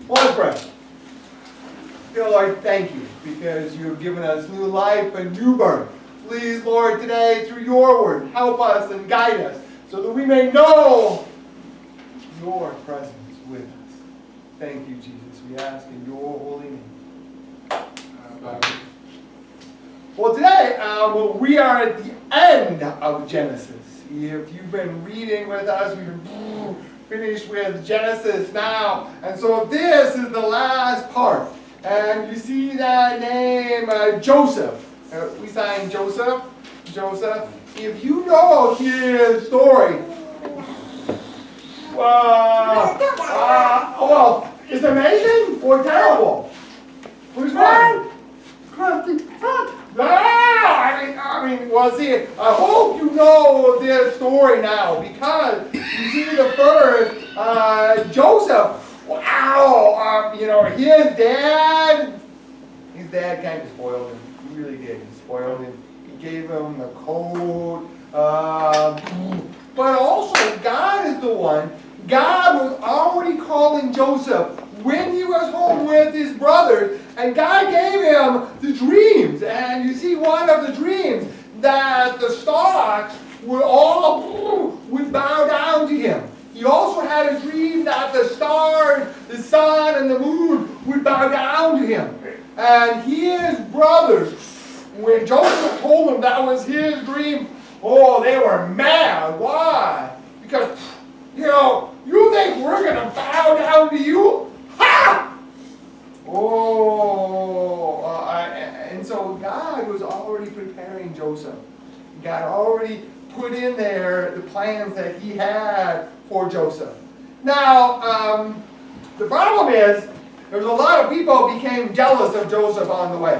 Let's pray. Dear Lord, thank you because you have given us new life and new birth. Please, Lord, today through your word, help us and guide us so that we may know your presence with us. Thank you, Jesus. We ask in your holy name. Amen. Well, today we are at the end of Genesis. If you've been reading with us, we've been finished with Genesis now. And so this is the last part. And you see that name, Joseph. We signed Joseph. Joseph. If you know his story, well, it's amazing or terrible? Who's right? I mean, well, see, I hope you know this story now because you see the first, Joseph. Wow, his dad kind of spoiled him. He really did. He spoiled him. He gave him the coat. But also, God is the one. God was already calling Joseph when he was home with his brothers, and God gave him the dreams. And you see one of the dreams that the stars would bow down to him. He also had a dream that the stars, the sun, and the moon would bow down to him. And his brothers, when Joseph told them that was his dream, they were mad. Why? Because, you think we're going to bow down to you? Ha! And so God was already preparing Joseph. God already put in there the plans that he had for Joseph. Now, the problem is, there's a lot of people who became jealous of Joseph on the way.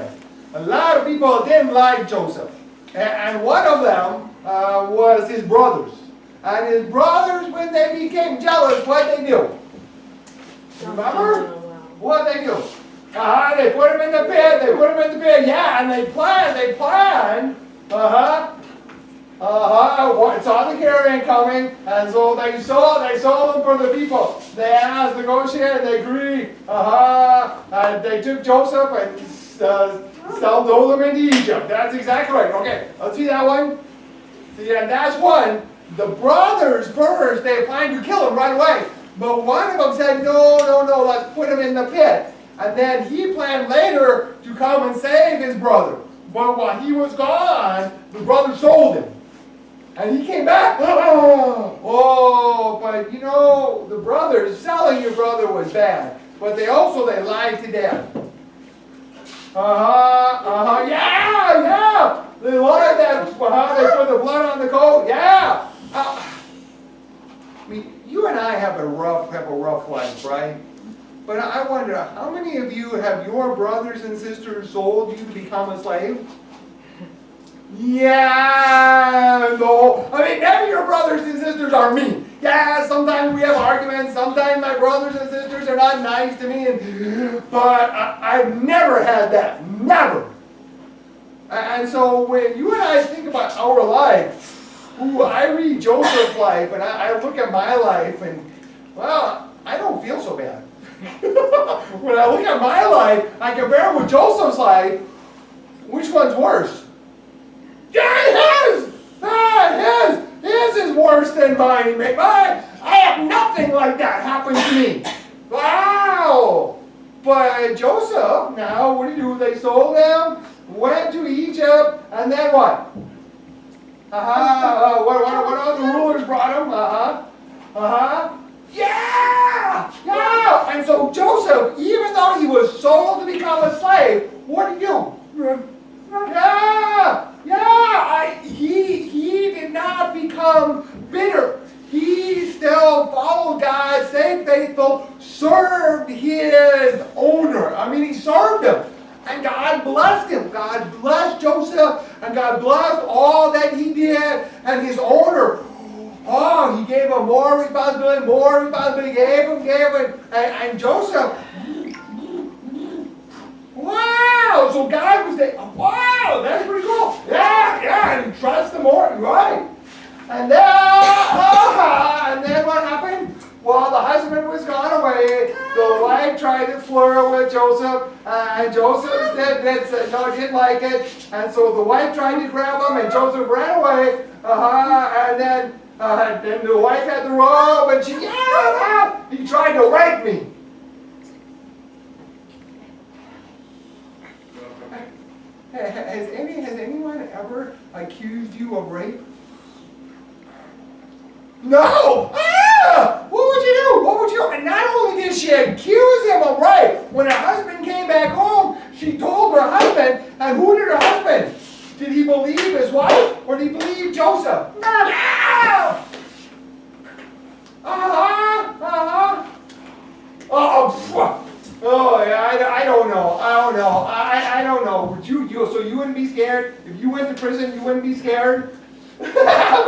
A lot of people didn't like Joseph. And one of them was his brothers. And his brothers, when they became jealous, what they do? Remember? What they do? They put him in the pit. Yeah, and they planned. Saw the carrion coming, and so they sold them for the people. They asked, negotiated, they agreed. And they took Joseph and sold him into Egypt. That's exactly right. Okay, let's see that one. See, and that's one. The brothers first, they planned to kill him right away. But one of them said, no, let's put him in the pit. And then he planned later to come and save his brother. But while he was gone, the brother sold him. And he came back. But the brothers, selling your brother was bad. But they lied to dad. Yeah. They lied that, they put the blood on the coat. Yeah. You and I have a rough life, right? But I wonder, how many of you have your brothers and sisters sold you to become a slave? Yeah, no. None of your brothers and sisters are mean. Yeah, sometimes we have arguments. Sometimes my brothers and sisters are not nice to me. But I've never had that. Never. And so when you and I think about our life, I read Joseph's life and I look at my life and, I don't feel so bad. When I look at my life, I compare it with Joseph's life. Which one's worse? Yeah, his! His is worse than mine. I have nothing like that happen to me. Wow! But Joseph, now, what do? They sold him, went to Egypt, and then what? What other rulers brought him? Yeah! And so Joseph, even though he was sold to become a slave, what did he do? He did not become bitter. He still followed God, stayed faithful, served his owner. He served him. And God blessed him. God blessed Joseph, and God blessed all that he did. And his owner, he gave him more responsibility, gave him. And Joseph, wow, so God was there. Wow, that's pretty cool. Yeah, and he trusts him more, right? And then what happened? while the husband was gone away, the wife tried to flirt with Joseph, and Joseph didn't like it, and so the wife tried to grab him, and Joseph ran away, and then the wife had the robe, and she he tried to rape me. Has anyone ever accused you of rape? No! What would you do? What would you do? And not only did she accuse him of rape, when her husband came back home, she told her husband, and who did her husband? Did he believe his wife, or did he believe Joseph? No! Oh, yeah, I don't know. I don't know. Would so you wouldn't be scared? If you went to prison, you wouldn't be scared? Help!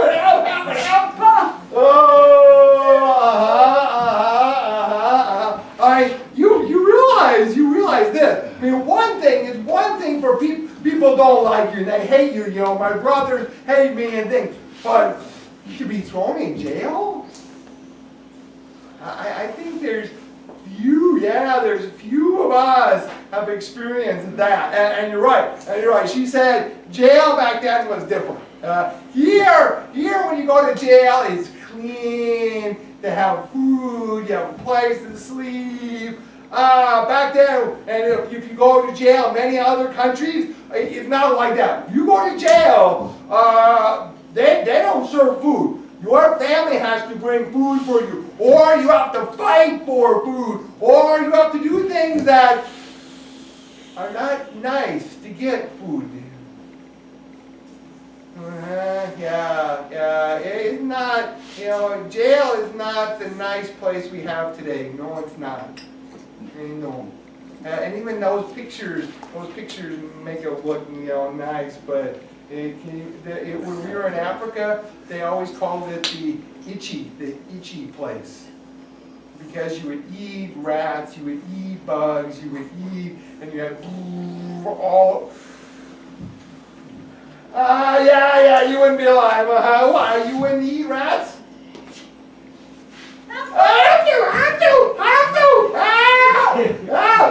You realize this. I mean, one thing for people don't like you, and they hate you, you know, my brothers hate me and things, but you could be thrown in jail? I think there's few of us have experienced that, and you're right. She said jail back then was different. Here when you go to jail, it's clean, they have food, you have a place to sleep. Back then, and if you go to jail in many other countries, it's not like that. If you go to jail, they don't serve food. Your family has to bring food for you, or you have to fight for food, or you have to do things that are not nice to get food. It's not, jail is not the nice place we have today. No, it's not. No. And even those pictures make it look, nice, but when we were in Africa, they always called it the itchy place. Because you would eat rats, you would eat bugs, you would eat, and you had all... you wouldn't be alive. Why? You wouldn't eat rats? I have to!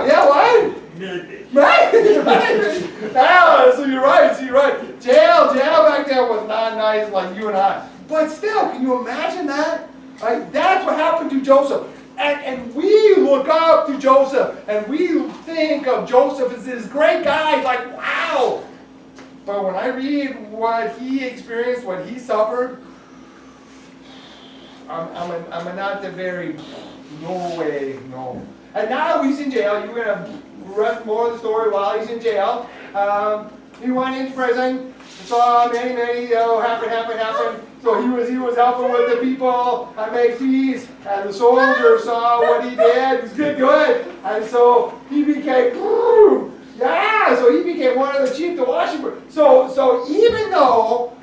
Yeah, what? Right? So you're right. Jail back then was not nice like you and I. But still, can you imagine that? That's what happened to Joseph. And we look up to Joseph, and we think of Joseph as this great guy, like, wow. But when I read what he experienced, what he suffered, I'm not the very, no way, no. And now he's in jail. You're going to rest more of the story while he's in jail. He went into prison, saw many, happen. So he was helping with the people and make peace. And the soldiers saw what he did. He did good. And so he became, so he became one of the chief to Washington. So even though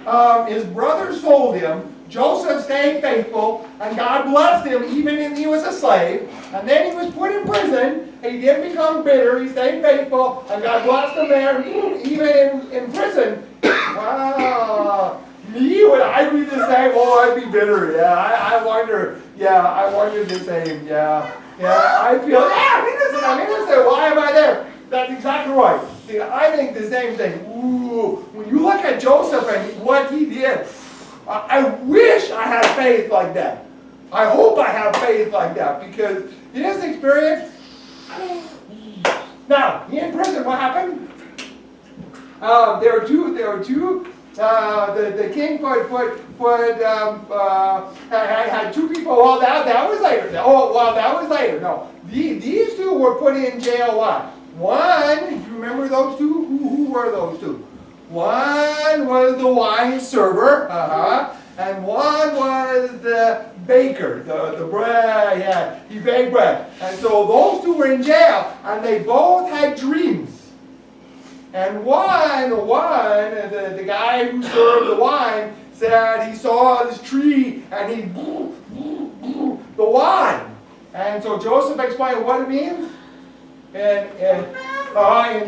his brothers sold him, Joseph stayed faithful, and God blessed him even when he was a slave. And then he was put in prison. He didn't become bitter. He stayed faithful, and God blessed him there, even in prison. Wow. Would I be the same? Oh, I'd be bitter. Yeah, I wonder. Yeah, I wonder the same. Yeah, I feel, I'm innocent. Why am I there? That's exactly right. See, I think the same thing. Ooh, when you look at Joseph and what he did, I wish I had faith like that. I hope I have faith like that, because his experience. Now, in prison, what happened? There were two. The king had two people. Well, that was later. That was later. No, these two were put in jail. What? One. Do you remember those two? Who were those two? One was the wine server, and one was the baker, the bread, he baked bread. And so those two were in jail, and they both had dreams. And the guy who served the wine said he saw this tree, and he blew the wine. And so Joseph explained what it means. In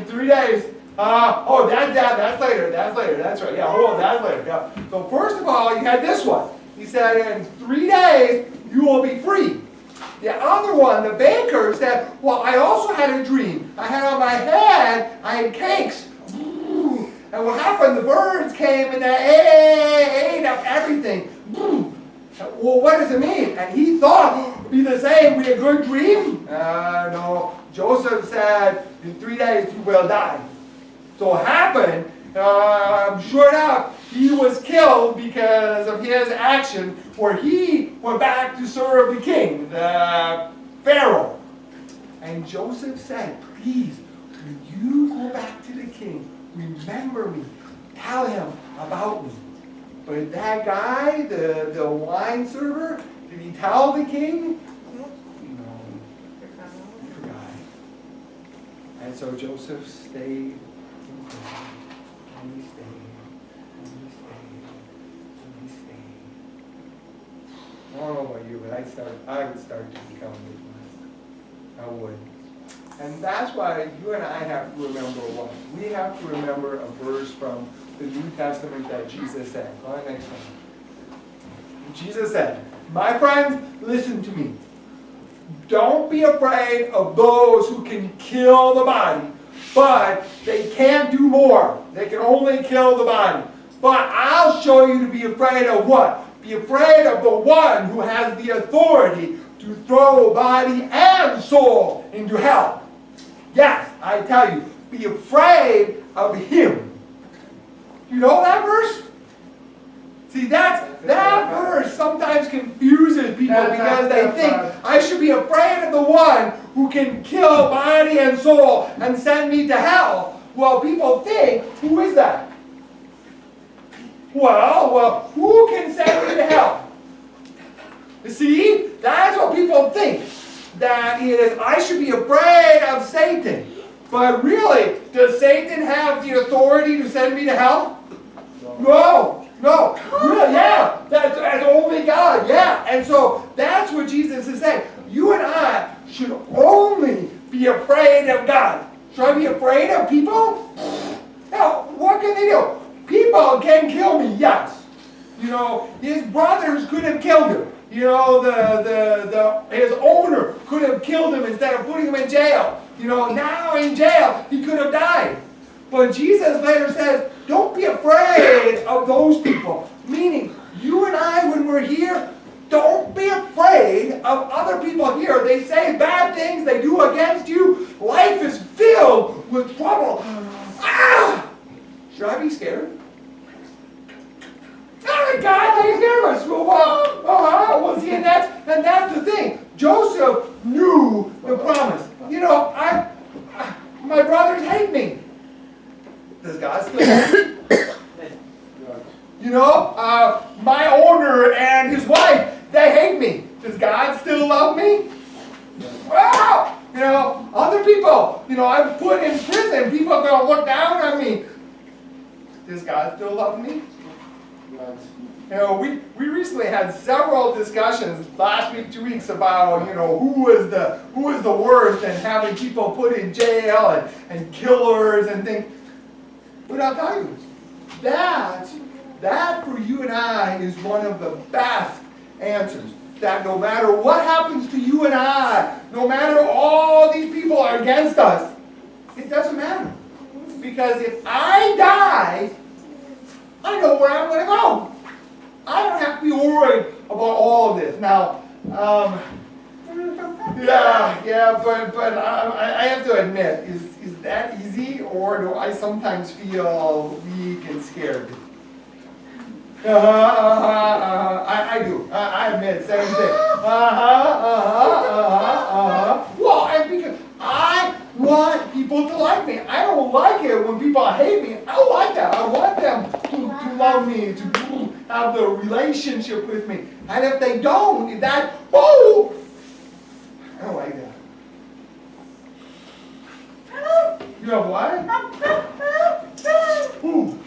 3 days. That's later. That's right. Yeah, that's later. Yeah. So first of all, you had this one. He said, in 3 days, you will be free. The other one, the baker, said, well, I also had a dream. I had on my head, I had cakes. And what happened, the birds came and they ate up everything. Well, what does it mean? And he thought, it'd be the same, we had a good dream? No. Joseph said, in 3 days you will die. So it happened, sure enough, he was killed because of his action, where he went back to serve the king, the Pharaoh. And Joseph said, please, when you go back to the king, remember me, tell him about me. But that guy, the wine server, did he tell the king? No, he forgot. And so Joseph stayed in prison. And he stayed. I don't know about you, but I would start to become depressed. I would. And that's why you and I have to remember what? We have to remember a verse from the New Testament that Jesus said. Go on, next one. Jesus said, my friends, listen to me. Don't be afraid of those who can kill the body, but they can't do more. They can only kill the body. But I'll show you to be afraid of what? Be afraid of the one who has the authority to throw body and soul into hell. Yes, I tell you, be afraid of him. You know that verse? See, that verse sometimes confuses people because they think I should be afraid of the one who can kill body and soul and send me to hell. Well, people think, who is that? Well, who can send me to hell? You see, that's what people think. That is, I should be afraid of Satan. But really, does Satan have the authority to send me to hell? No. Really, yeah. That's only God, yeah. And so that's what Jesus is saying. You and I should only be afraid of God. Should I be afraid of people? Now, what can they do? People can kill me, yes. You know, his brothers could have killed him. You know, his owner could have killed him instead of putting him in jail. You know, now in jail, he could have died. But Jesus later says, don't be afraid of those people. Meaning, you and I, when we're here, don't be afraid of other people here. They say bad things, they do against you. Life is filled with trouble. Should I be scared? Oh, God, they scared us. Well, see, and that's the thing. Joseph knew the promise. You know, my brothers hate me. Does God still hate me? You know, my owner and his wife, they hate me. Does God still love me? Well, you know, other people, you know, I'm put in prison. People are going to look down on me. Does God still love me? You know, we recently had several discussions last week, 2 weeks about, you know, who was the worst and having people put in jail and killers and things. But I'll tell you, that for you and I is one of the best answers. That no matter what happens to you and I, no matter all these people are against us, it doesn't matter. Because if I die, I know where I'm going to go. I don't have to be worried about all of this. Now, but I have to admit, is that easy, or do I sometimes feel weak and scared? I do. I admit, same thing. Well, and because I want people to like me. I don't like it when people hate me. I don't like that. I want them to love me, to have the relationship with me. And if they don't, I don't like that. You have what? Who?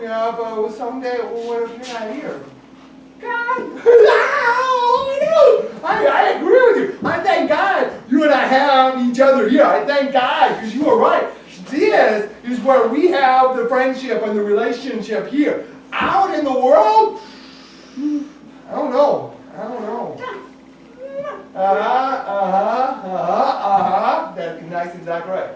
Yeah, but someday, what if you're not here? God. I agree with you. I thank God you and I have each other here. I thank God, because you are right. This is where we have the friendship and the relationship here. Out in the world, I don't know. That's nice, exactly right.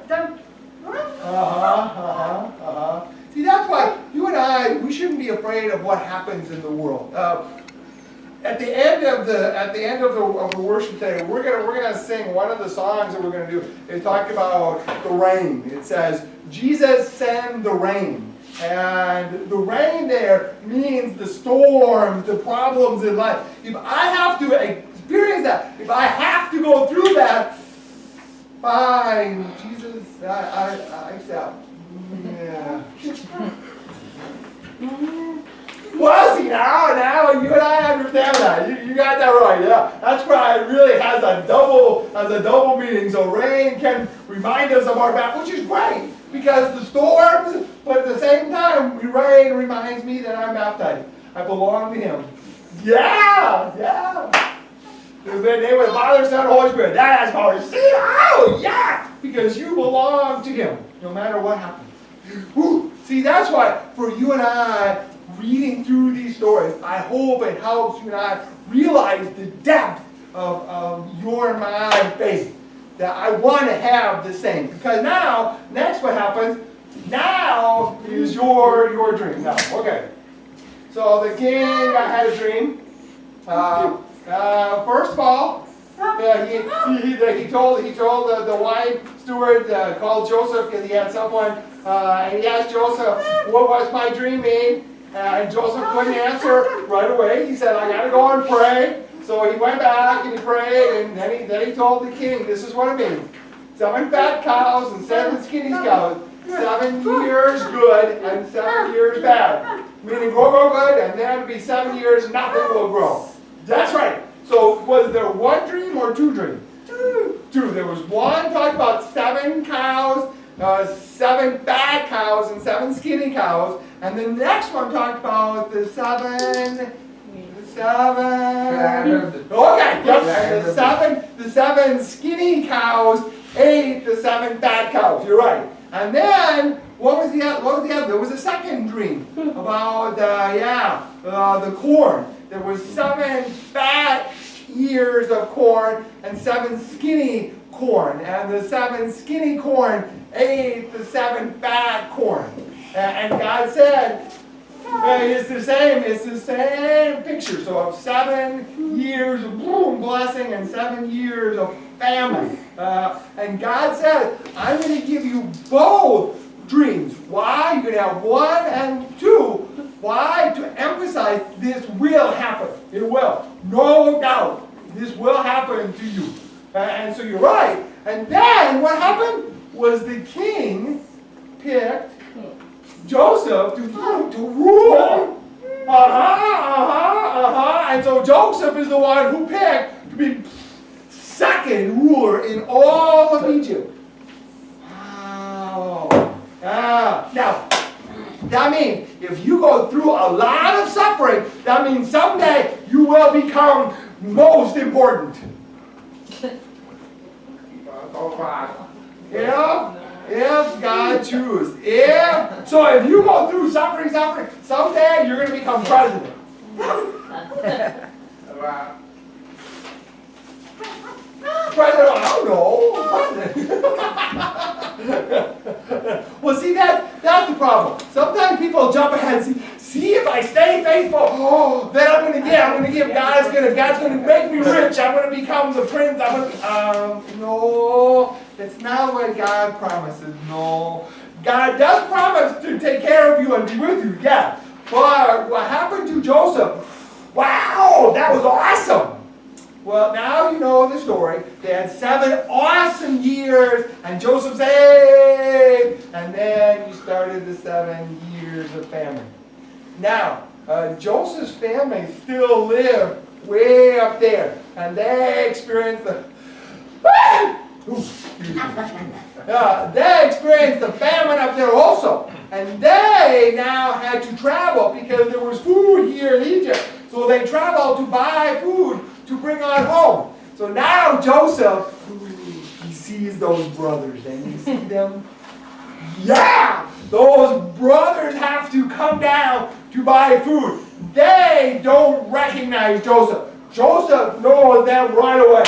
See, that's why you and I, we shouldn't be afraid of what happens in the world. At the end of the worship today, we're gonna sing one of the songs that we're gonna do. It talks about the rain. It says, "Jesus send the rain." And the rain there means the storms, the problems in life. If I have to experience that, if I have to go through that, fine, Jesus, I accept. Yeah. Well, see, now you and I understand that. You got that right. Yeah, that's why it really has a double meaning. So rain can remind us of our baptism, which is great because the storms, but at the same time, rain reminds me that I'm baptized. I belong to Him. Yeah. In the name of the Father, Son, and Holy Spirit. That's power. See, yeah, because you belong to Him, no matter what happens. Woo. See, that's why for you and I, reading through these stories, I hope it helps you and I realize the depth of your and my faith. That I want to have the same. Because now, next what happens, now is your dream. Now, okay. So the king had a dream. First of all, he told the wine steward, called Joseph because he had someone, and he asked Joseph, what was my dream mean? And Joseph couldn't answer right away. He said, I got to go and pray. So he went back and he prayed, and then he told the king, this is what it means. 7 fat cows and 7 skinny cows. 7 years good and 7 years bad. Meaning grow good, and then it'll be 7 years nothing will grow. That's right. So was there one dream or 2 dreams? Two. There was one talking about 7 cows, 7 fat cows and 7 skinny cows. And the next one talked about the 7. Okay, yep. And the 7 skinny cows ate the 7 fat cows. You're right. And then what was the other? There was a second dream about the corn. There was 7 fat ears of corn and 7 skinny corn, and the 7 skinny corn ate the 7 fat corn. And God said, it's the same picture. So of 7 years of blessing and 7 years of famine. And God says, I'm going to give you both dreams. Why? You're going to have 1 and 2. Why? To emphasize this will happen. It will. No doubt. This will happen to you. And so you're right. And then what happened was the king picked Joseph to rule. And so Joseph is the one who picked to be second ruler in all of Egypt. Wow. Now, that means if you go through a lot of suffering, that means someday you will become most important. If God chooses. So if you go through suffering, someday you're going to become president. President, I don't know. Well, see, that's the problem. Sometimes people jump ahead and see if I stay faithful, then I'm going to give. God's going to make me rich. I'm going to become the prince. No, that's not what God promises. No. God does promise to take care of you and be with you, yeah. But what happened to Joseph? Wow, that was awesome. Well, now you know the story. They had 7 awesome years, and Joseph saved. And then he started the 7 years of famine. Now, Joseph's family still lived way up there, and they experienced the famine up there also. And they now had to travel because there was food here in Egypt. So they traveled to buy food to bring on home. So now Joseph, he sees those brothers, and you see them? Yeah! Those brothers have to come down to buy food. They don't recognize Joseph. Joseph knows them right away.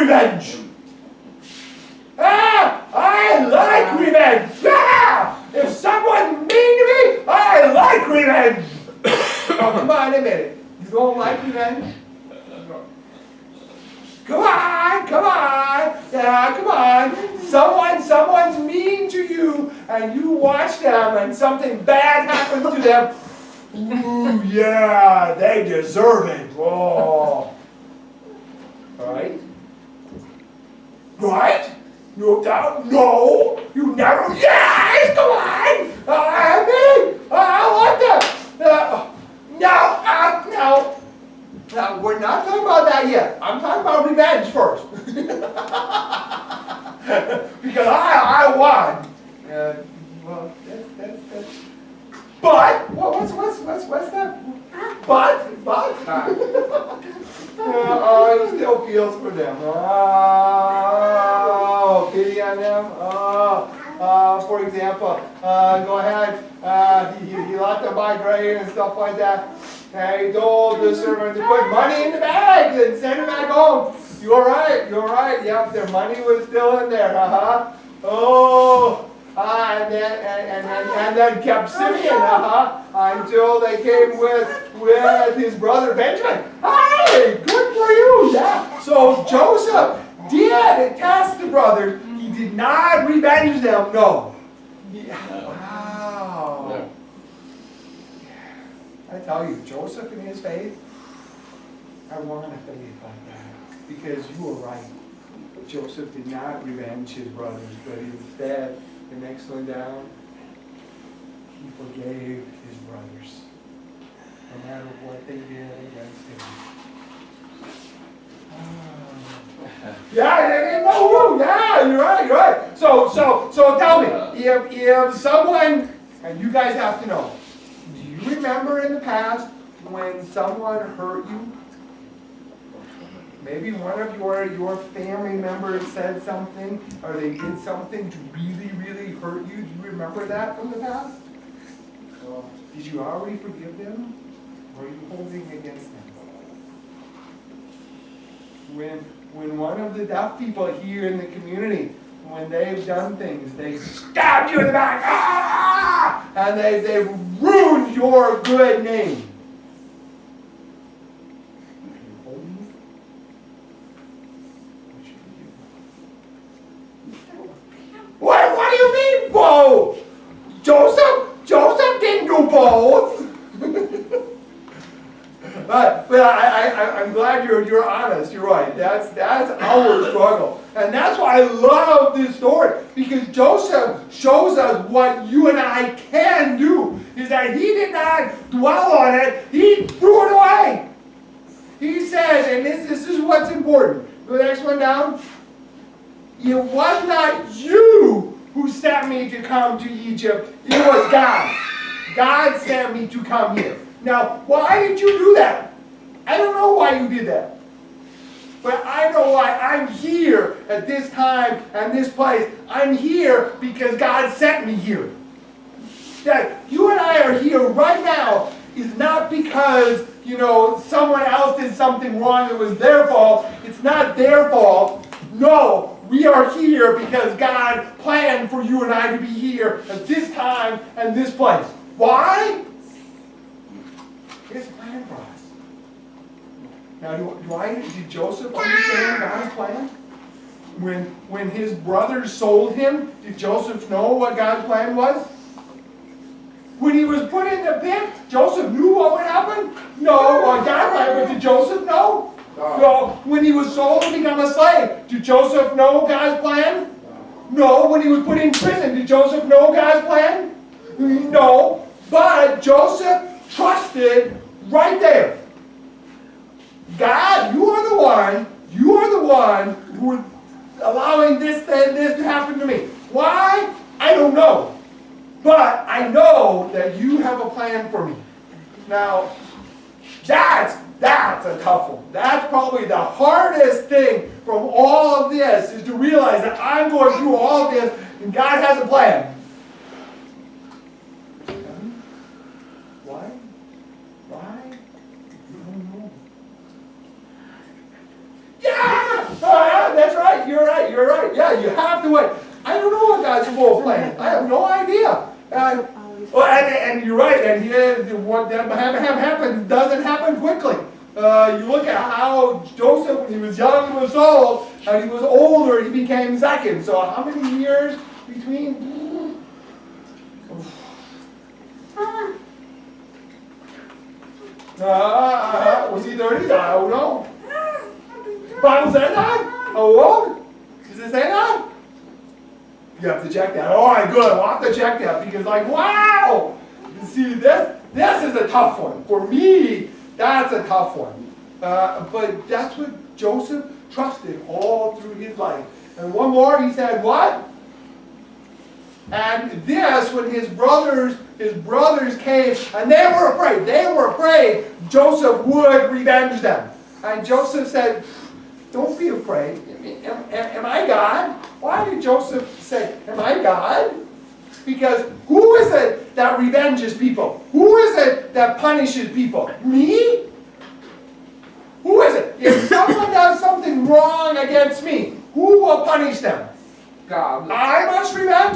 revenge. I like revenge. Yeah! If someone's mean to me, I like revenge. Oh, come on, admit it. You don't like revenge? Come on, come on. Yeah, come on. Someone's mean to you, and you watch them, and something bad happens to them. Ooh, yeah, they deserve it. Oh. Right? Right? You don't? No, you never. Yes, come on. I like that. Now, we're not talking about that yet. I'm talking about revenge first. Because I won. Well, that's. But what's that? But. It still feels for them. Oh, pity on them. For example, go ahead. He let them buy grain and stuff like that. And he told the servant to put money in the bag and send it back home. You're right. Yep, their money was still in there. Oh, and then kept Simeon. Until they came with his brother Benjamin. Hey, good for you. Yeah. So Joseph did test the brothers. He did not revenge them. No. Wow. No. I tell you, Joseph in his faith, I want a faith like that. Because you were right. Joseph did not revenge his brothers, but instead, the next one down, he forgave his brothers. No matter what they did against him. Yeah, you're right. So tell me, if someone, and you guys have to know, do you remember in the past when someone hurt you? Maybe one of your family members said something, or they did something to really hurt you. Do you remember that from the past? Did you already forgive them? Or are you holding against them? When one of the deaf people here in the community, when they've done things, they stabbed you in the back, and they ruined your good name. What do you mean, both? Joseph didn't do both. But I'm glad you're honest. You're right. That's our struggle, and that's why I love this story, because Joseph shows us what you and I can do. Is that he did not dwell on it; he threw it away. He says, and this is what's important. Go the next one down. It was not you who sent me to come to Egypt. It was God. God sent me to come here. Now, why did you do that? I don't know why you did that. But I know why I'm here at this time and this place. I'm here because God sent me here. That you and I are here right now is not because, someone else did something wrong, it was their fault. It's not their fault. No, we are here because God planned for you and I to be here at this time and this place. Why? His plan for us. Now, did Joseph understand God's plan? When his brothers sold him, did Joseph know what God's plan was? When he was put in the pit, Joseph knew what would happen? No, God's plan, but did Joseph know? No. When he was sold to become a slave, did Joseph know God's plan? No. When he was put in prison, did Joseph know God's plan? No. But Joseph trusted right there. God, you are the one who is allowing this to happen to me. Why? I don't know. But I know that you have a plan for me. Now, that's a tough one. That's probably the hardest thing from all of this, is to realize that I'm going through all of this and God has a plan. Why? You don't know. Yeah! away. I don't know what God's full plan. I have no idea. And you're right. And what that doesn't happen quickly. You look at how Joseph, when he was young, he was old, and he was older, he became second. So how many years between? Was he 30? I don't know. Bible says that? How old? Does it say that? You have to check that. All right, good. We'll have to check that because, like, wow! You see, this is a tough one. For me, that's a tough one. But that's what Joseph trusted all through his life. And one more, he said, what? And this, when his brothers came, and they were afraid Joseph would revenge them. And Joseph said, don't be afraid. Am I God? Why did Joseph say, am I God? Because who is it that revenges people? Who is it that punishes people? Me? Who is it? If someone does something wrong against me, who will punish them? God. I must revenge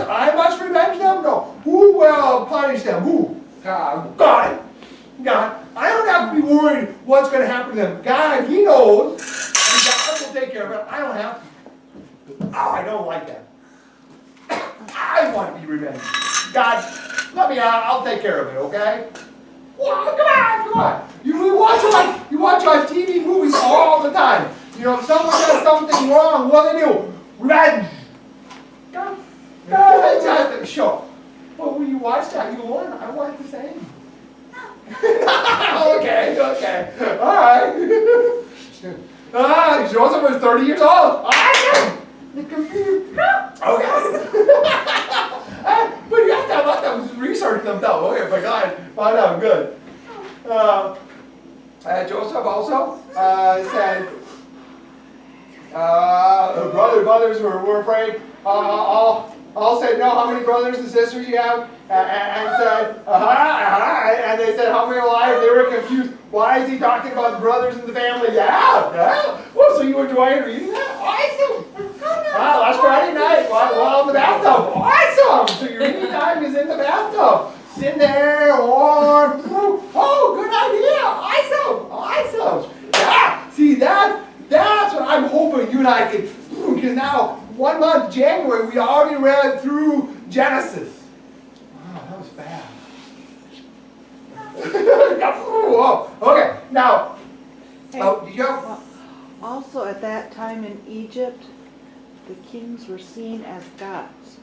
them? No. Who will punish them? Who? God. God. I don't have to be worried what's going to happen to them. God, He knows. And God will take care of it. I don't have to. Oh, I don't like that. I want to be revenged. God, I'll take care of it, okay? Well, come on. You watch TV movies all the time. You know, if someone does something wrong, what do? Revenge. Sure. Well, when you watch that, you learn. I want the same. Okay. All right. Joseph was 30 years old. Awesome. Okay. But you have to let them research them, though. Okay, but God, find out good. Joseph also said, brothers were afraid. All said, no, how many brothers and sisters you have? And said, and they said, how many are alive? They were confused. Why is he talking about the brothers in the family? Yeah. Well, so you enjoyed reading that? Awesome. Last Friday night, while in the bathtub. Awesome. So your reading time is in the bathtub. Sitting there, warm. Oh, good idea. Awesome. Yeah. See, that's what I'm hoping you and I can do. Because now, 1 month, January, we already read through Genesis. Wow, that was bad. Okay, now, also at that time in Egypt, the kings were seen as gods.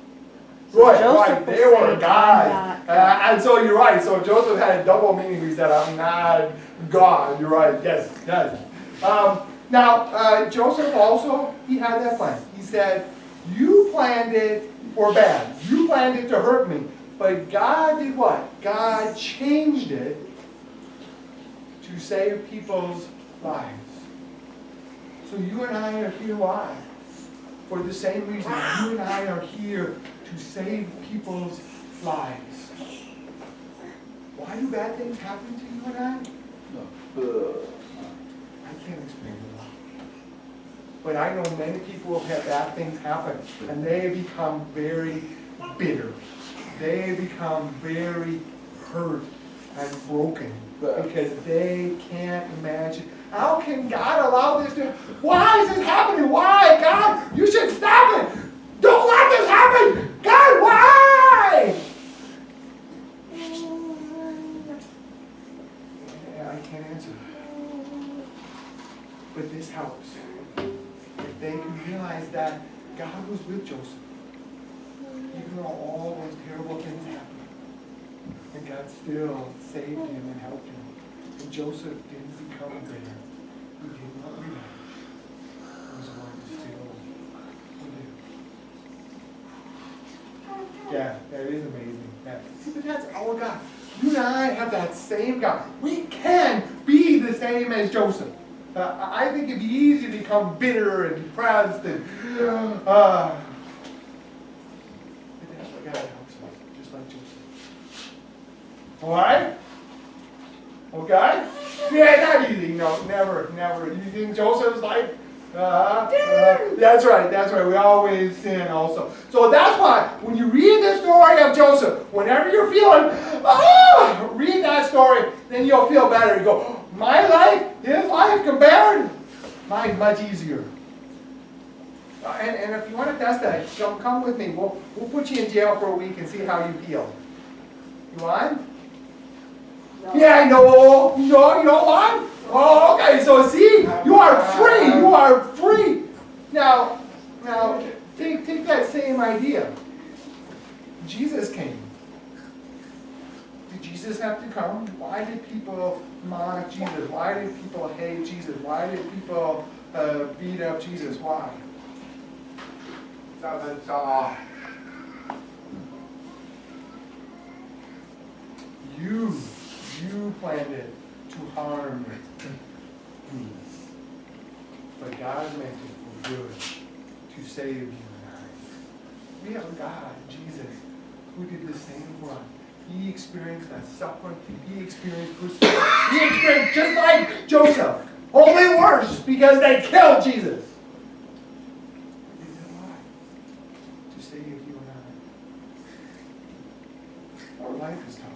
So right, they were gods. And so you're right, so Joseph had a double meaning. He said, I'm not God. You're right, yes. Now, Joseph also, he had that plan. He said, you planned it for bad. You planned it to hurt me. But God did what? God changed it to save people's lives. So you and I are here why? For the same reason. You and I are here to save people's lives. Why do bad things happen to you and I? I can't explain it. But I know many people have had bad things happen, and they become very bitter. They become very hurt and broken because they can't imagine. How can God allow this to? Why is this happening? Why, God? You should stop it. Don't let this happen. God, why? Yeah, I can't answer. But this helps. If they can realize that God was with Joseph, even though all those terrible things happened, and God still saved him and helped him. And Joseph didn't become bitter. He did not relapse. He was one to still live. Yeah, that is amazing. Yeah. See, but that's our God. You and I have that same God. We can be the same as Joseph. I think it'd be easy to become bitter and depressed and but that's what God helps us, just like Joseph. Alright? Okay? Yeah, not easy. No, never. You think Joseph's life That's right. We always sin also. So that's why when you read the story of Joseph, whenever you're feeling, read that story, then you'll feel better. You go, my life, his life compared, mine's much easier. And if you want to test that, come with me. We'll put you in jail for a week and see how you feel. You want? No. Yeah, no, you don't want? Oh, okay, so see, you are free. Now, take that same idea. Jesus came. Did Jesus have to come? Why did people mock Jesus? Why did people hate Jesus? Why did people beat up Jesus? Why? You planned it to harm me. But God meant it for good, to save you and I. We have a God, Jesus, who did the same work. He experienced that suffering. He experienced crucifixion. He experienced just like Joseph, only worse because they killed Jesus. But he did why? To save you and I. Our life is tough.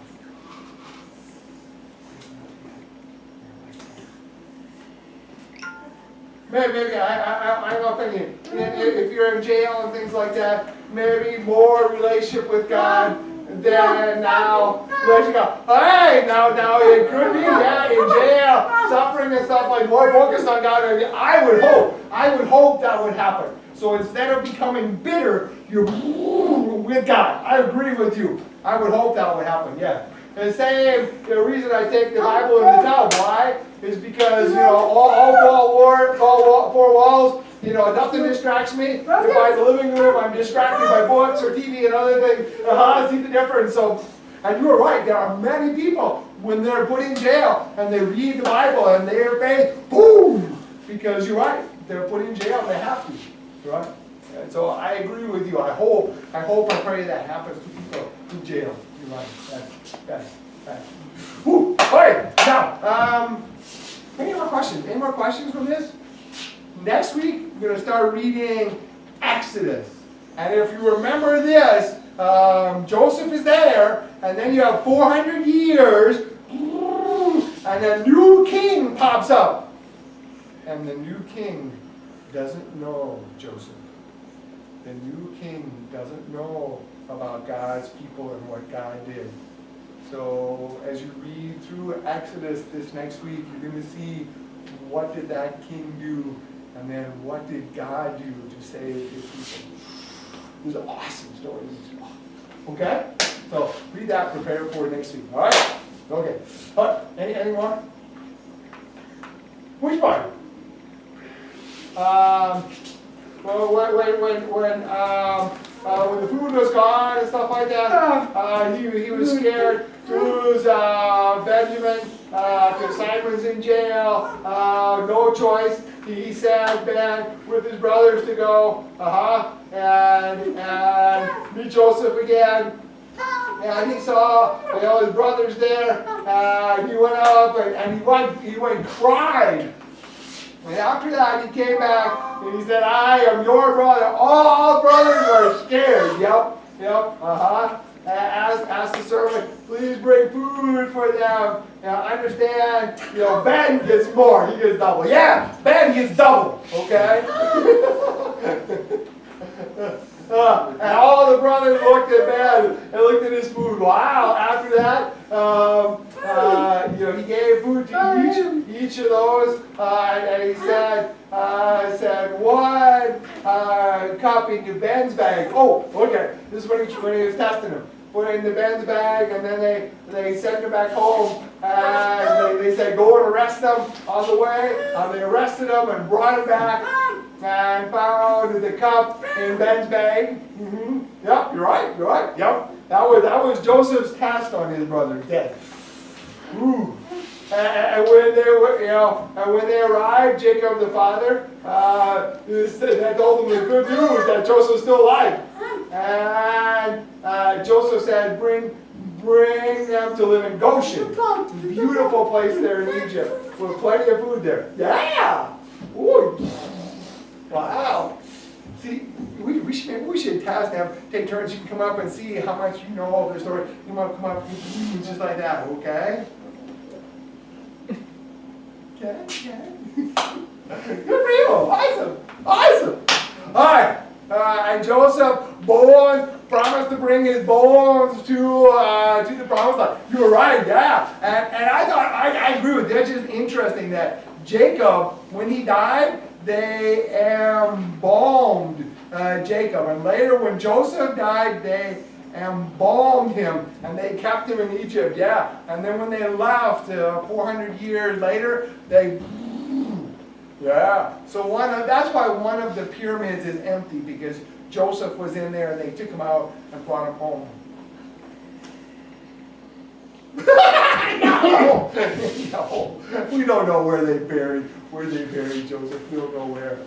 Maybe I'm thinking, if you're in jail and things like that, maybe more relationship with God than now. Let you go, hey, now it could be, in jail, suffering and stuff, like more focused on God. I would hope that would happen. So instead of becoming bitter, you're with God. I agree with you. I would hope that would happen, yeah. The same, the reason I take the Bible in the tub, why? Is because, all four walls, nothing distracts me. If I'm in the living room, I'm distracted by books or TV and other things. See the difference. So, and you were right, there are many people, when they're put in jail, and they read the Bible, and their faith, boom! Because you're right, they're put in jail, and they have to, right? And so I agree with you. I hope, I pray that happens to people in jail. You're right. Yes. All right. Now, any more questions? Any more questions from this? Next week, we're going to start reading Exodus. And if you remember this, Joseph is there, and then you have 400 years, and a new king pops up. And the new king doesn't know Joseph. The new king doesn't know about God's people and what God did. So as you read through Exodus this next week, you're going to see what did that king do, and then what did God do to save his people. It was an awesome story. Okay? So read that, prepare for next week. All right? Okay. Any more? Which part? When the food was gone and stuff like that, he was scared to lose Benjamin, because Simon's in jail, no choice. He sent Ben with his brothers to go, and meet Joseph again. And he saw his brothers there, and he went up and he went and cried. And after that, he came back and he said, I am your brother. All brothers are scared. Yep. Ask the servant, please bring food for them. Now, understand, Ben gets more. He gets double. Yeah, Ben gets double. Okay? And all the brothers looked at Ben and looked at his food. Wow. After that, he gave food to each of those, and he said one cup into Ben's bag. Oh, okay. This is when he was testing him. Put it into Ben's bag, and then they sent him back home, and they said go and arrest him on the way. They arrested him and brought him back, and found the cup in Ben's bag. Mm-hmm. Yep, you're right. Yep, that was Joseph's test on his brother's death. Ooh. And when they arrived, Jacob the father, that told them the good news that Joseph's still alive. And Joseph said, bring them to live in Goshen. It's a beautiful place there in Egypt with plenty of food there. Yeah! Ooh. Wow. See, maybe we should task them, take turns. You can come up and see how much you know of the story. Come up, just like that, okay? Okay. Good for you. Awesome. All right. And Joseph, Boaz promised to bring his bones to the promised land. You were right, yeah. And I thought, I agree with you. It's just interesting that Jacob, when he died, they embalmed Jacob. And later when Joseph died, they embalmed him and they kept him in Egypt, yeah. And then when they left 400 years later, they, yeah. So that's why one of the pyramids is empty, because Joseph was in there and they took him out and brought him home. No, we don't know where they buried Joseph. We don't know where.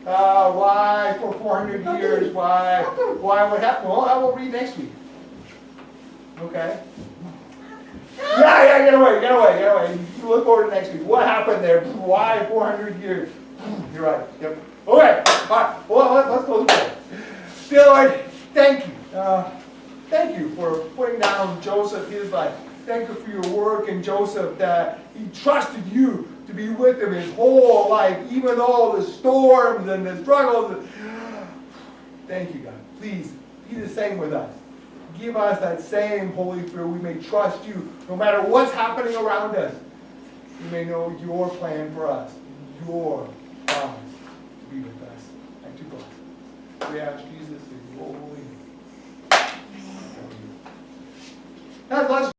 Why for 400 years? Why? What happened? Well, I will read next week. Okay. Yeah, get away. You look forward to next week. What happened there? Why 400 years? You're right. Yep. Okay. All right. Well, let's close the prayer. Dear Lord, thank you. Thank you for putting down Joseph, his life. Thank you for your work in Joseph, that he trusted you to be with him his whole life, even though the storms and the struggles. Thank you, God. Please be the same with us. Give us that same Holy Spirit. We may trust you no matter what's happening around us. We may know your plan for us, your promise to be with us and to bless. We ask Jesus in your holy name. That's